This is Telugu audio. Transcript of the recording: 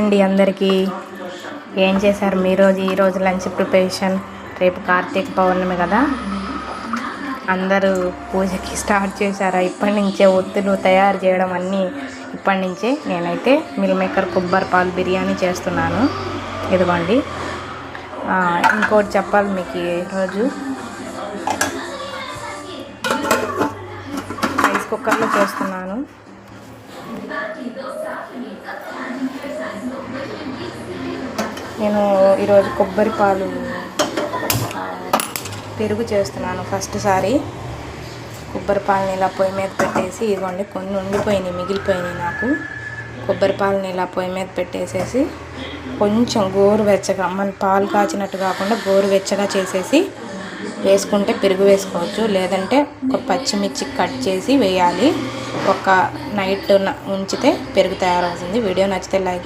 అండి అందరికీ. ఏం చేశారు ఈరోజు లంచ్ ప్రిపరేషన్? రేపు కార్తీక పౌర్ణమి కదా, అందరూ పూజకి స్టార్ట్ చేశారా? ఇప్పటి నుంచే ఒత్తులు తయారు చేయడం అన్నీ ఇప్పటి నుంచే. నేనైతే మిల్ మేకర్ కొబ్బరి పాలు బిర్యానీ చేస్తున్నాను. ఇదిగోండి. ఇంకోటి చెప్పాలి మీకు, ఈరోజు రైస్ కుక్కర్లో చేస్తున్నాను. నేను ఈరోజు కొబ్బరి పాలు పెరుగు చేస్తున్నాను. ఫస్ట్ సారి కొబ్బరి పాలని ఇలా పొయ్యి మీద పెట్టేసి, ఇదిగోండి కొన్ని ఉండిపోయినాయి, మిగిలిపోయినాయి నాకు. కొబ్బరి పాలని ఇలా పొయ్యి మీద పెట్టేసేసి కొంచెం గోరువెచ్చగా, మన పాలు కాచినట్టు కాకుండా గోరువెచ్చగా చేసేసి వేసుకుంటే పెరుగు వేసుకోవచ్చు. లేదంటే ఒక పచ్చిమిర్చి కట్ చేసి వేయాలి. ఒక నైట్ ఉంచితే పెరుగు తయారవుతుంది. వీడియో నచ్చితే లైక్